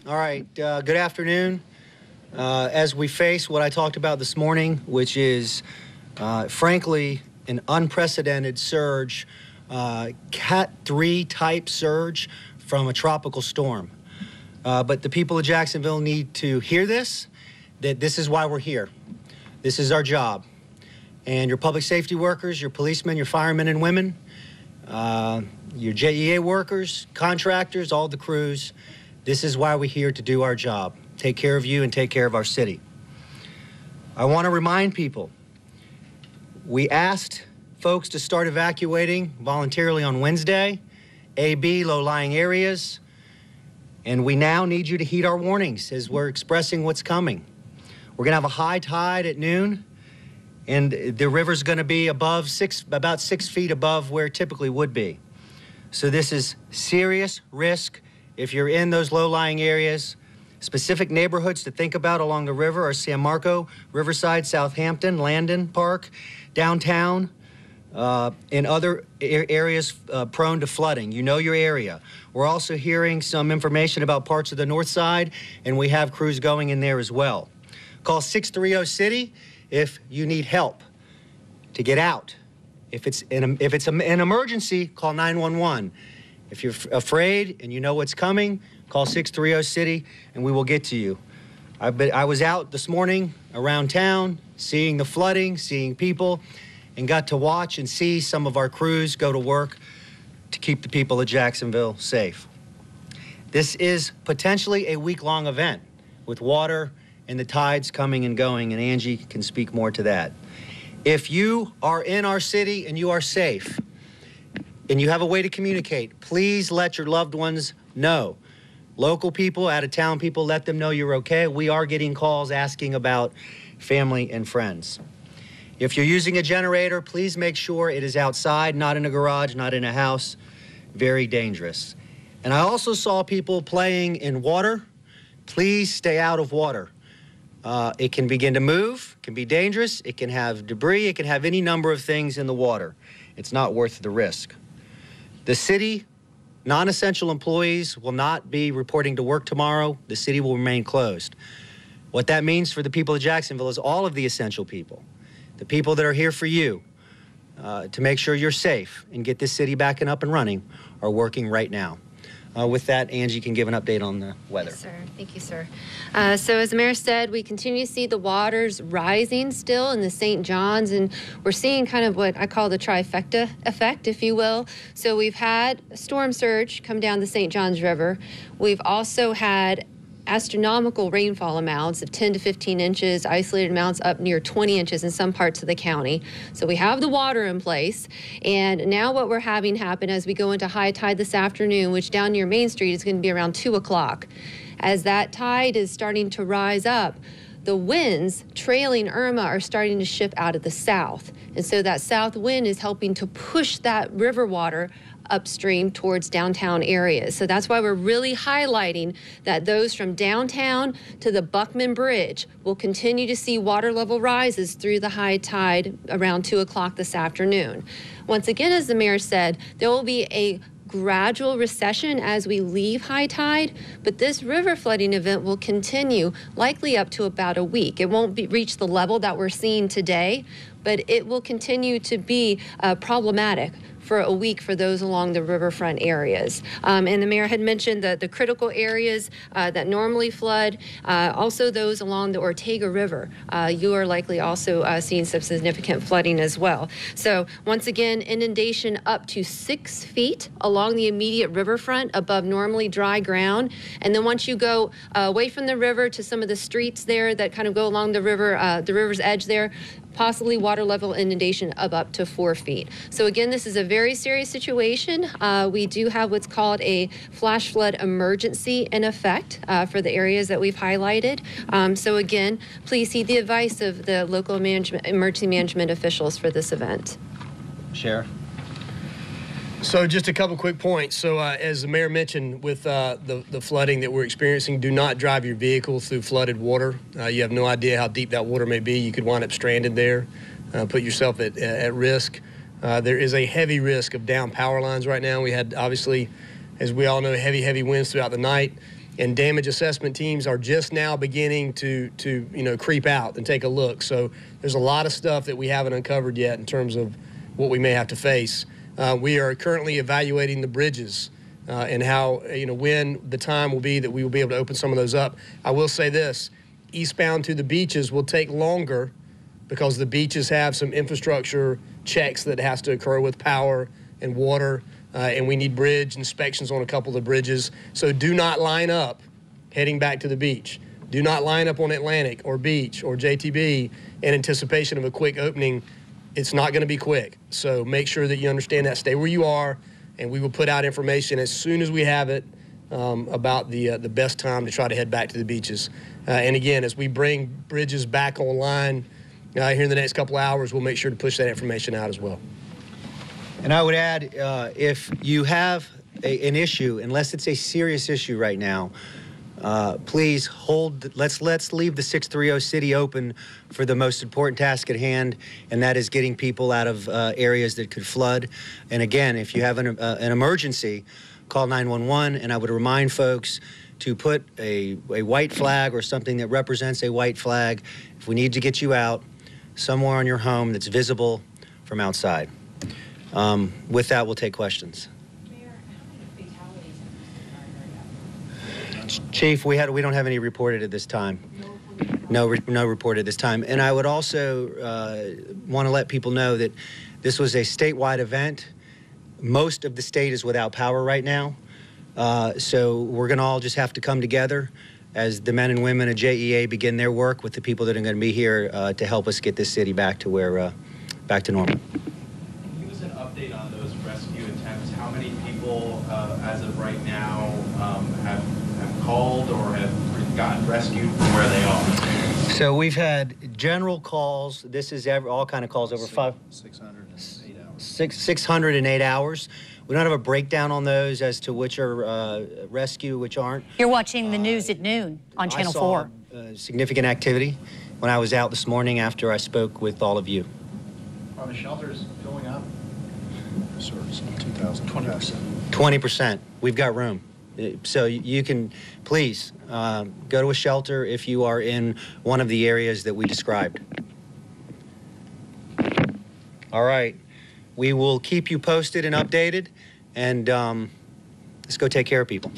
All right, good afternoon. As we face what I talked about this morning, which is, frankly, an unprecedented surge, Cat 3 type surge from a tropical storm. But the people of Jacksonville need to hear this, that this is why we're here. This is our job. And your public safety workers, your policemen, your firemen and women, your JEA workers, contractors, all the crews, this is why we're here to do our job. Take care of you and take care of our city. I want to remind people, we asked folks to start evacuating voluntarily on Wednesday, AB, low-lying areas, and we now need you to heed our warnings as we're expressing what's coming. We're going to have a high tide at noon, and the river's going to be about 6 feet above where it typically would be. So this is serious risk. If you're in those low-lying areas, specific neighborhoods to think about along the river are San Marco, Riverside, Southampton, Landon Park, downtown, and other areas prone to flooding. You know your area. We're also hearing some information about parts of the north side, and we have crews going in there as well. Call 630-CITY if you need help to get out. If it's an emergency, call 911. If you're afraid and you know what's coming, call 630-CITY and we will get to you. I was out this morning around town, seeing the flooding, seeing people, and got to watch and see some of our crews go to work to keep the people of Jacksonville safe. This is potentially a week-long event with water and the tides coming and going, and Angie can speak more to that. If you are in our city and you are safe, and you have a way to communicate, please let your loved ones know. Local people, out-of-town people, let them know you're okay. We are getting calls asking about family and friends. If you're using a generator, please make sure it is outside, not in a garage, not in a house. Very dangerous. And I also saw people playing in water. Please stay out of water. It can begin to move, can be dangerous, it can have debris, it can have any number of things in the water. It's not worth the risk. The city, non-essential employees will not be reporting to work tomorrow. The city will remain closed. What that means for the people of Jacksonville is all of the essential people, the people that are here for you, to make sure you're safe and get this city back and up and running, are working right now. With that, Angie can give an update on the weather. Yes, sir. Thank you, sir. So as the mayor said, we continue to see the waters rising still in the St. Johns, and we're seeing kind of what I call the trifecta effect, if you will. So we've had a storm surge come down the St. Johns River. We've also had astronomical rainfall amounts of 10 to 15 inches, isolated amounts up near 20 inches in some parts of the county. So we have the water in place, and now what we're having happen as we go into high tide this afternoon, which down near Main Street is going to be around 2 o'clock. As that tide is starting to rise up, the winds trailing Irma are starting to shift out of the south. And so that south wind is helping to push that river water upstream towards downtown areas. So that's why we're really highlighting that those from downtown to the Buckman Bridge will continue to see water level rises through the high tide around 2 o'clock this afternoon. Once again, as the mayor said, there will be a gradual recession as we leave high tide, but this river flooding event will continue likely up to about a week. It won't reach the level that we're seeing today, but it will continue to be problematic for a week for those along the riverfront areas. And the mayor had mentioned the critical areas that normally flood, also those along the Ortega River. You are likely also seeing some significant flooding as well. So once again, inundation up to 6 feet along the immediate riverfront above normally dry ground. And then once you go away from the river to some of the streets there that kind of go along the river's edge there, possibly water level inundation of up to 4 feet. So again, this is a very serious situation. We do have what's called a flash flood emergency in effect for the areas that we've highlighted. So again, please heed the advice of the local emergency management officials for this event. Sheriff. So just a couple quick points. So as the mayor mentioned, with the flooding that we're experiencing, do not drive your vehicle through flooded water. You have no idea how deep that water may be. You could wind up stranded there, put yourself at risk. There is a heavy risk of down power lines right now. We had, obviously, as we all know, heavy winds throughout the night. and damage assessment teams are just now beginning to creep out and take a look. So there's a lot of stuff that we haven't uncovered yet in terms of what we may have to face. We are currently evaluating the bridges and how, when the time will be that we will be able to open some of those up. I will say this, eastbound to the beaches will take longer because the beaches have some infrastructure checks that has to occur with power and water, and we need bridge inspections on a couple of the bridges. So do not line up heading back to the beach. Do not line up on Atlantic or Beach or JTB in anticipation of a quick opening. It's not going to be quick. So make sure that you understand that. Stay where you are, and we will put out information as soon as we have it about the best time to try to head back to the beaches. And again, as we bring bridges back online here in the next couple of hours, we'll make sure to push that information out as well. And I would add, if you have an issue, unless it's a serious issue right now, please hold. Let's leave the 630 city open for the most important task at hand, and that is getting people out of areas that could flood. And again, if you have an emergency, call 911. And I would remind folks to put a white flag or something that represents a white flag if we need to get you out somewhere on your home that's visible from outside. With that, we'll take questions. Mayor, how many fatalities in our area? Chief, we don't have any reported at this time. No reported at this time. And I would also want to let people know that this was a statewide event. Most of the state is without power right now. So we're going to all just have to come together as the men and women of JEA begin their work with the people that are going to be here to help us get this city back to where, back to normal. Give us an update on those rescue attempts. How many people, as of right now, have called or have gotten rescued from where they are? So we've had general calls. This is all kind of calls over 608 hours. 608 hours. We don't have a breakdown on those as to which are rescue, which aren't. You're watching the news at noon on Channel 4. I saw significant activity when I was out this morning after I spoke with all of you. Are the shelters filling up? Sort of 2,000. 20%. 20%. We've got room. So you can, please, go to a shelter if you are in one of the areas that we described. All right. We will keep you posted and updated, and let's go take care of people.